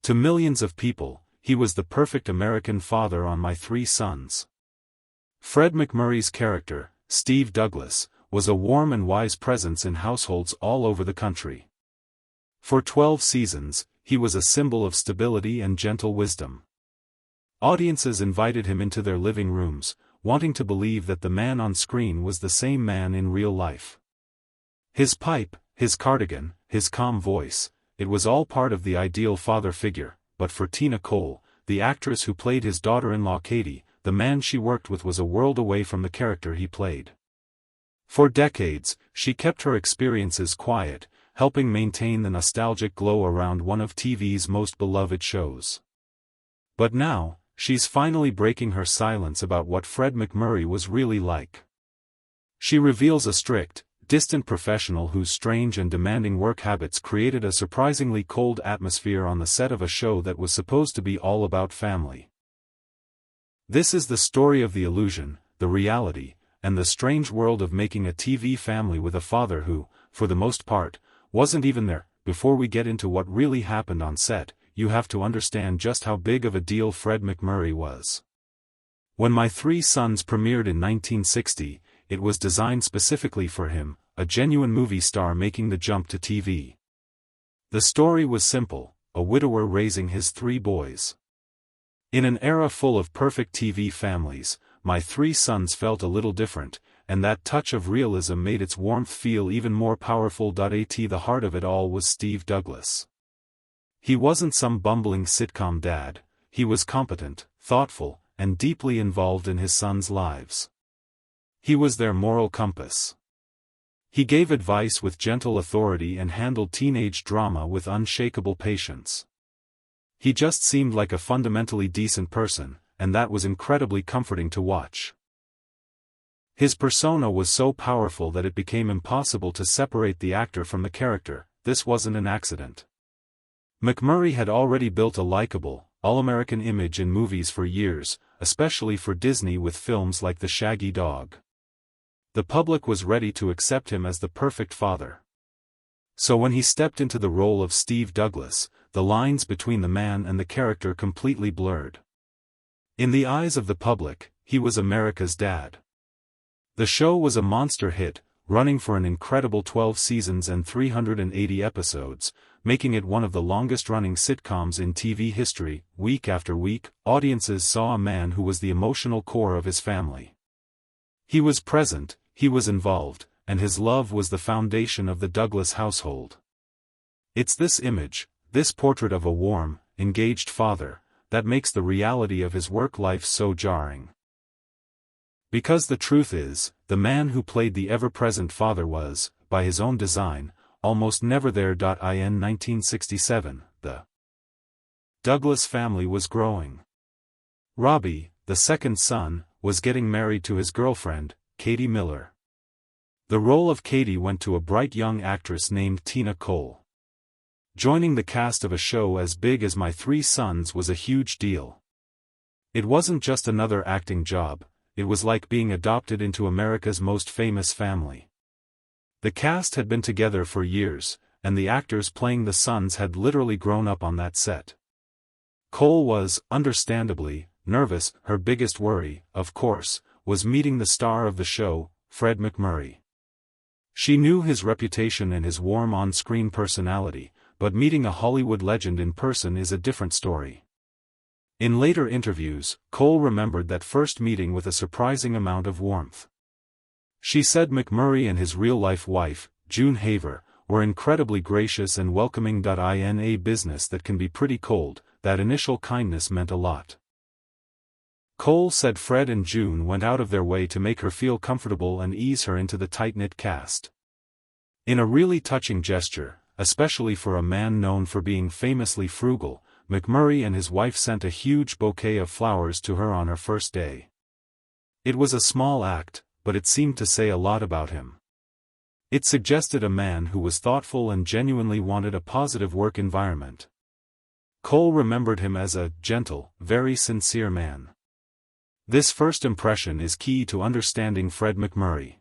To millions of people, he was the perfect American father on My Three Sons. Fred McMurray's character, Steve Douglas, was a warm and wise presence in households all over the country. For 12 seasons, he was a symbol of stability and gentle wisdom. Audiences invited him into their living rooms, wanting to believe that the man on screen was the same man in real life. His pipe, his cardigan, his calm voice, it was all part of the ideal father figure, but for Tina Cole, the actress who played his daughter-in-law Katie, the man she worked with was a world away from the character he played. For decades, she kept her experiences quiet, helping maintain the nostalgic glow around one of TV's most beloved shows. But now, she's finally breaking her silence about what Fred McMurray was really like. She reveals a strict, distant professional whose strange and demanding work habits created a surprisingly cold atmosphere on the set of a show that was supposed to be all about family. This is the story of the illusion, the reality, and the strange world of making a TV family with a father who, for the most part, wasn't even there. Before we get into what really happened on set, you have to understand just how big of a deal Fred McMurray was. When My Three Sons premiered in 1960, it was designed specifically for him, a genuine movie star making the jump to TV. The story was simple, a widower raising his 3 boys. In an era full of perfect TV families, My Three Sons felt a little different, and that touch of realism made its warmth feel even more powerful. At the heart of it all was Steve Douglas. He wasn't some bumbling sitcom dad, he was competent, thoughtful, and deeply involved in his sons' lives. He was their moral compass. He gave advice with gentle authority and handled teenage drama with unshakable patience. He just seemed like a fundamentally decent person, and that was incredibly comforting to watch. His persona was so powerful that it became impossible to separate the actor from the character. This wasn't an accident. McMurray had already built a likable, all-American image in movies for years, especially for Disney with films like The Shaggy Dog. The public was ready to accept him as the perfect father. So when he stepped into the role of Steve Douglas, the lines between the man and the character completely blurred. In the eyes of the public, he was America's dad. The show was a monster hit, running for an incredible 12 seasons and 380 episodes, making it one of the longest-running sitcoms in TV history. Week after week, audiences saw a man who was the emotional core of his family. He was present, he was involved, and his love was the foundation of the Douglas household. It's this image, this portrait of a warm, engaged father, that makes the reality of his work life so jarring. Because the truth is, the man who played the ever-present father was, by his own design, almost never there. In 1967, the Douglas family was growing. Robbie, the second son, was getting married to his girlfriend, Katie Miller. The role of Katie went to a bright young actress named Tina Cole. Joining the cast of a show as big as My Three Sons was a huge deal. It wasn't just another acting job, it was like being adopted into America's most famous family. The cast had been together for years, and the actors playing the sons had literally grown up on that set. Cole was, understandably, nervous. Her biggest worry, of course, was meeting the star of the show, Fred McMurray. She knew his reputation and his warm on-screen personality, but meeting a Hollywood legend in person is a different story. In later interviews, Cole remembered that first meeting with a surprising amount of warmth. She said McMurray and his real-life wife, June Haver, were incredibly gracious and welcoming. In a business that can be pretty cold, that initial kindness meant a lot. Cole said Fred and June went out of their way to make her feel comfortable and ease her into the tight-knit cast. In a really touching gesture, especially for a man known for being famously frugal, McMurray and his wife sent a huge bouquet of flowers to her on her first day. It was a small act, but it seemed to say a lot about him. It suggested a man who was thoughtful and genuinely wanted a positive work environment. Cole remembered him as a gentle, very sincere man. This first impression is key to understanding Fred McMurray.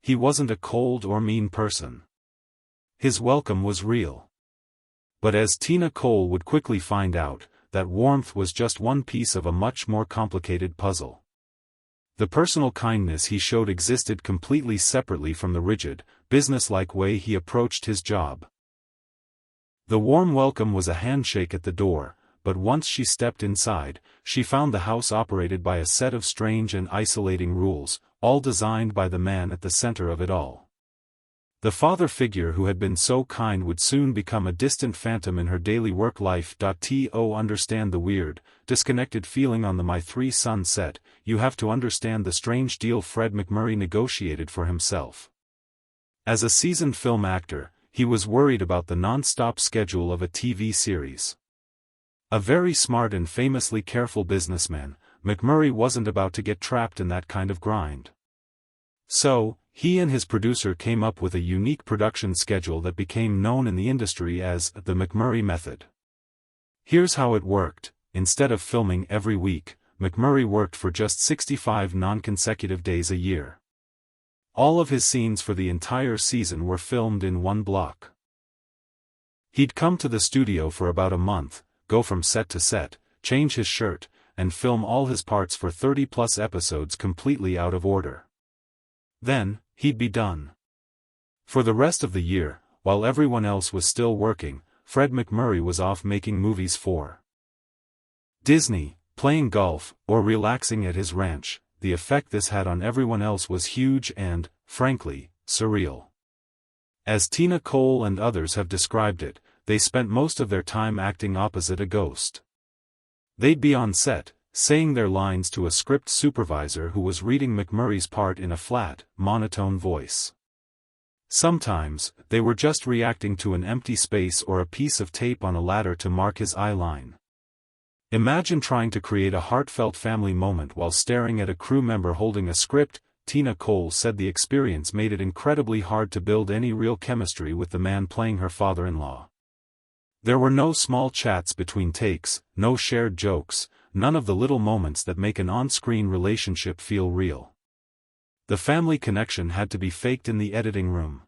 He wasn't a cold or mean person. His welcome was real. But as Tina Cole would quickly find out, that warmth was just one piece of a much more complicated puzzle. The personal kindness he showed existed completely separately from the rigid, business-like way he approached his job. The warm welcome was a handshake at the door, but once she stepped inside, she found the house operated by a set of strange and isolating rules, all designed by the man at the center of it all. The father figure who had been so kind would soon become a distant phantom in her daily work life. To understand the weird, disconnected feeling on the My Three Sons set, you have to understand the strange deal Fred McMurray negotiated for himself. As a seasoned film actor, he was worried about the non-stop schedule of a TV series. A very smart and famously careful businessman, McMurray wasn't about to get trapped in that kind of grind. So, he and his producer came up with a unique production schedule that became known in the industry as the McMurray method. Here's how it worked: instead of filming every week, McMurray worked for just 65 non-consecutive days a year. All of his scenes for the entire season were filmed in one block. He'd come to the studio for about a month, go from set to set, change his shirt, and film all his parts for 30-plus episodes completely out of order. Then, he'd be done. For the rest of the year, while everyone else was still working, Fred McMurray was off making movies for Disney, playing golf, or relaxing at his ranch. The effect this had on everyone else was huge and, frankly, surreal. As Tina Cole and others have described it, they spent most of their time acting opposite a ghost. They'd be on set, saying their lines to a script supervisor who was reading McMurray's part in a flat, monotone voice. Sometimes, they were just reacting to an empty space or a piece of tape on a ladder to mark his eye line. Imagine trying to create a heartfelt family moment while staring at a crew member holding a script. Tina Cole said the experience made it incredibly hard to build any real chemistry with the man playing her father-in-law. There were no small chats between takes, no shared jokes, none of the little moments that make an on-screen relationship feel real. The family connection had to be faked in the editing room.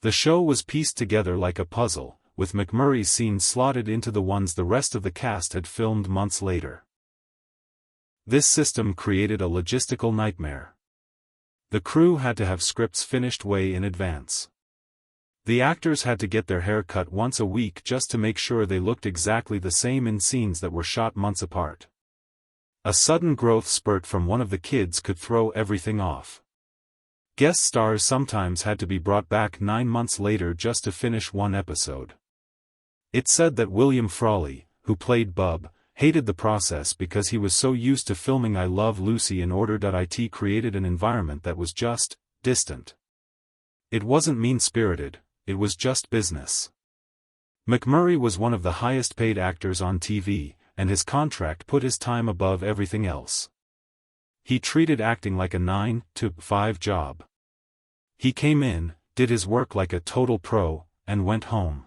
The show was pieced together like a puzzle, with McMurray's scenes slotted into the ones the rest of the cast had filmed months later. This system created a logistical nightmare. The crew had to have scripts finished way in advance. The actors had to get their hair cut once a week just to make sure they looked exactly the same in scenes that were shot months apart. A sudden growth spurt from one of the kids could throw everything off. Guest stars sometimes had to be brought back 9 months later just to finish one episode. It's said that William Frawley, who played Bub, hated the process because he was so used to filming I Love Lucy in order. It created an environment that was just distant. It wasn't mean-spirited, it was just business. McMurray was one of the highest-paid actors on TV, and his contract put his time above everything else. He treated acting like a 9-to-5 job. He came in, did his work like a total pro, and went home.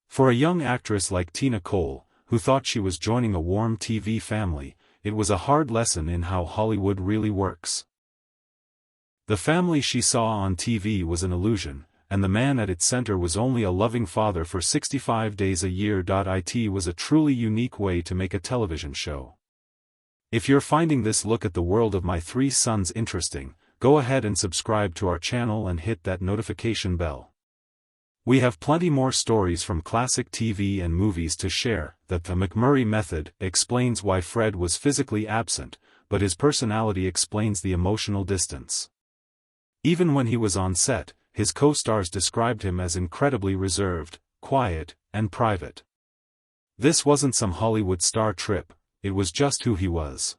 For a young actress like Tina Cole, who thought she was joining a warm TV family, it was a hard lesson in how Hollywood really works. The family she saw on TV was an illusion, and the man at its center was only a loving father for 65 days a year. It was a truly unique way to make a television show. If you're finding this look at the world of My Three Sons interesting, go ahead and subscribe to our channel and hit that notification bell. We have plenty more stories from classic TV and movies to share. The McMurray method explains why Fred was physically absent, but his personality explains the emotional distance. Even when he was on set, his co-stars described him as incredibly reserved, quiet, and private. This wasn't some Hollywood star trip, it was just who he was.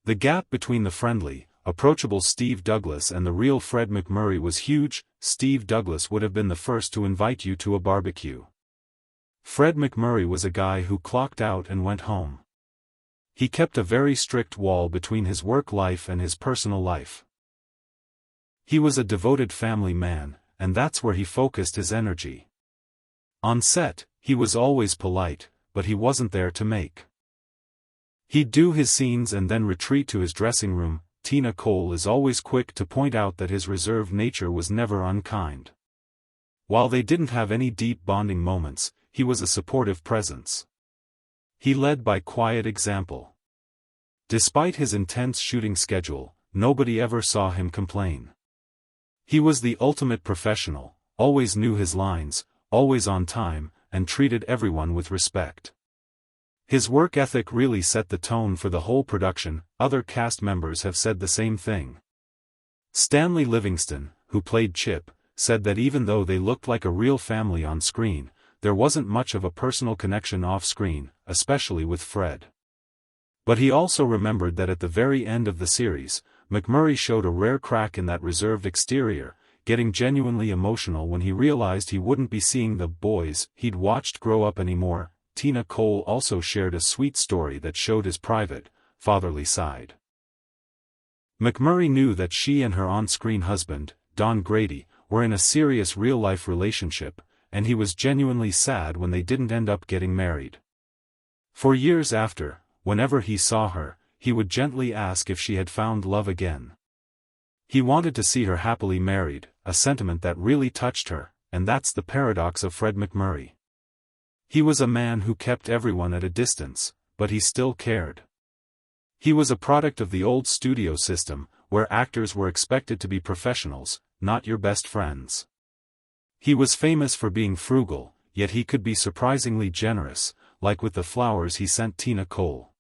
The gap between the friendly, approachable Steve Douglas and the real Fred McMurray was huge. Steve Douglas would have been the first to invite you to a barbecue. Fred McMurray was a guy who clocked out and went home. He kept a very strict wall between his work life and his personal life. He was a devoted family man, and that's where he focused his energy. On set, he was always polite, but he wasn't there to make. He'd do his scenes and then retreat to his dressing room. Tina Cole is always quick to point out that his reserved nature was never unkind. While they didn't have any deep bonding moments, he was a supportive presence. He led by quiet example. Despite his intense shooting schedule, nobody ever saw him complain. He was the ultimate professional, always knew his lines, always on time, and treated everyone with respect. His work ethic really set the tone for the whole production. Other cast members have said the same thing. Stanley Livingston, who played Chip, said that even though they looked like a real family on screen, there wasn't much of a personal connection off-screen, especially with Fred. But he also remembered that at the very end of the series, McMurray showed a rare crack in that reserved exterior, getting genuinely emotional when he realized he wouldn't be seeing the boys he'd watched grow up anymore. Tina Cole also shared a sweet story that showed his private, fatherly side. McMurray knew that she and her on-screen husband, Don Grady, were in a serious real-life relationship, and he was genuinely sad when they didn't end up getting married. For years after, whenever he saw her, he would gently ask if she had found love again. He wanted to see her happily married, a sentiment that really touched her, and that's the paradox of Fred McMurray. He was a man who kept everyone at a distance, but he still cared. He was a product of the old studio system, where actors were expected to be professionals, not your best friends. He was famous for being frugal, yet he could be surprisingly generous, like with the flowers he sent Tina Cole.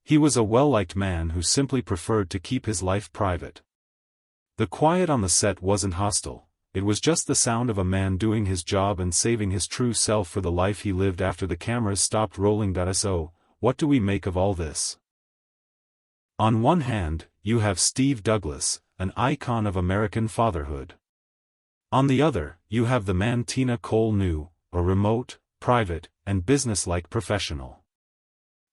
He was a well-liked man who simply preferred to keep his life private. The quiet on the set wasn't hostile, it was just the sound of a man doing his job and saving his true self for the life he lived after the cameras stopped rolling. So, what do we make of all this? On one hand, you have Steve Douglas, an icon of American fatherhood. On the other, you have the man Tina Cole knew, a remote, private, and businesslike professional.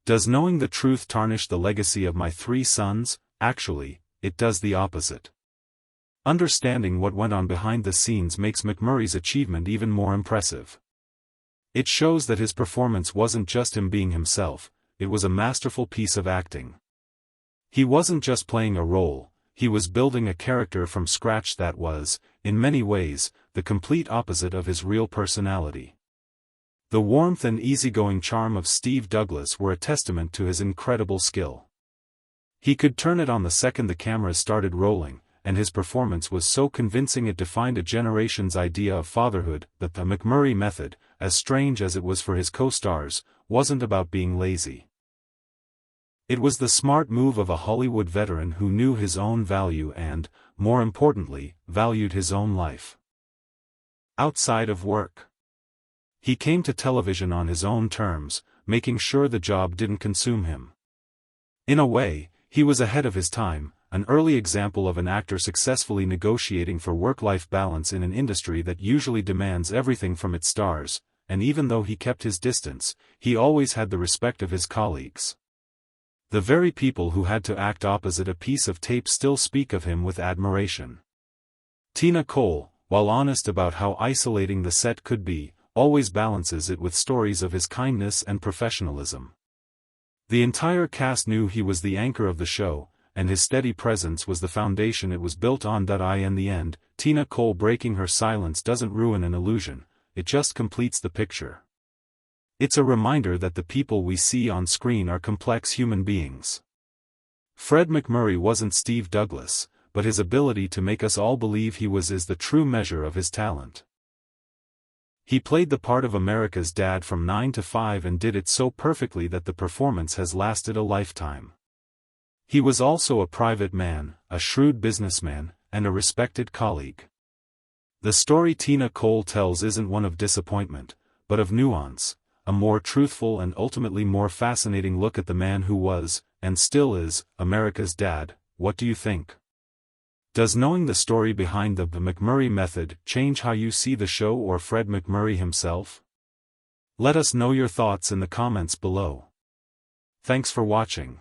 Does knowing the truth tarnish the legacy of my three sons? Actually, it does the opposite. Understanding what went on behind the scenes makes McMurray's achievement even more impressive. It shows that his performance wasn't just him being himself, it was a masterful piece of acting. He wasn't just playing a role, he was building a character from scratch that was, in many ways, the complete opposite of his real personality. The warmth and easygoing charm of Steve Douglas were a testament to his incredible skill. He could turn it on the second the cameras started rolling, and his performance was so convincing it defined a generation's idea of fatherhood. That the McMurray method, as strange as it was for his co-stars, wasn't about being lazy. It was the smart move of a Hollywood veteran who knew his own value and, more importantly, valued his own life. Outside of work. He came to television on his own terms, making sure the job didn't consume him. In a way, he was ahead of his time, an early example of an actor successfully negotiating for work-life balance in an industry that usually demands everything from its stars, and even though he kept his distance, he always had the respect of his colleagues. The very people who had to act opposite a piece of tape still speak of him with admiration. Tina Cole, while honest about how isolating the set could be, always balances it with stories of his kindness and professionalism. The entire cast knew he was the anchor of the show, and his steady presence was the foundation it was built on. In the end, Tina Cole breaking her silence doesn't ruin an illusion, it just completes the picture. It's a reminder that the people we see on screen are complex human beings. Fred McMurray wasn't Steve Douglas, but his ability to make us all believe he was is the true measure of his talent. He played the part of America's dad from 9 to 5 and did it so perfectly that the performance has lasted a lifetime. He was also a private man, a shrewd businessman, and a respected colleague. The story Tina Cole tells isn't one of disappointment, but of nuance, a more truthful and ultimately more fascinating look at the man who was, and still is, America's dad. What do you think? Does knowing the story behind the McMurray method change how you see the show or Fred McMurray himself? Let us know your thoughts in the comments below. Thanks for watching.